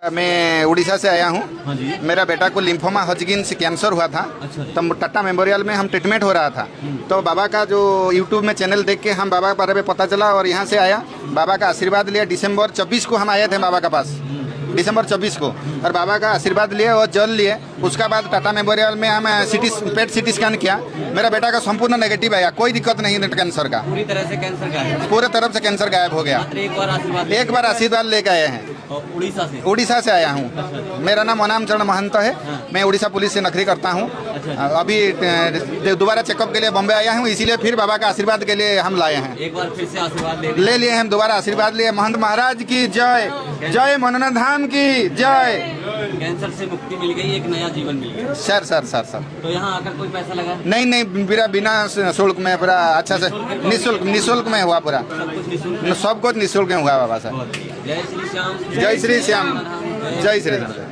मैं उड़ीसा से आया हूँ। हाँ जी। मेरा बेटा को लिम्फोमा हॉजकिन से कैंसर हुआ था। अच्छा जी। तब टाटा मेमोरियल में हम ट्रीटमेंट हो रहा था। तो बाबा का जो यूट्यूब में चैनल देख के हम बाबा के बारे में पता चला और यहाँ से आया, बाबा का आशीर्वाद लिया। दिसंबर 24 को हम आए थे बाबा के पास, दिसंबर 24 को, और बाबा का आशीर्वाद लिए और जल लिए। उसका बाद टाटा मेमोरियल में हम पेट सिटी स्कैन किया। मेरा बेटा का संपूर्ण नेगेटिव आया, कोई दिक्कत नहीं है कैंसर का। पूरी तरह से कैंसर गायब। पूरे तरफ से कैंसर गायब हो गया। एक बार आशीर्वाद लेके आए हैं। उड़ीसा से आया हूँ। मेरा नाम अनाम चरण महंत है। मैं उड़ीसा पुलिस से नौकरी करता हूँ। अभी दोबारा चेकअप के लिए बॉम्बे आया हूँ, इसीलिए फिर बाबा का आशीर्वाद के लिए हम लाए हैं। एक बार फिर से आशीर्वाद ले लिए हम, दोबारा आशीर्वाद लिए। महंत महाराज की जय, जय मनना धाम की जय। कैंसर से मुक्ति मिल गई, एक नया जीवन मिल गया। सर तो यहाँ आकर कोई पैसा लगा? नहीं, बिना शुल्क में पूरा अच्छा से निःशुल्क में हुआ। पूरा सब कुछ निःशुल्क में हुआ बाबा साहब। जय श्री श्याम। जय श्री श्याम, जय श्री राम।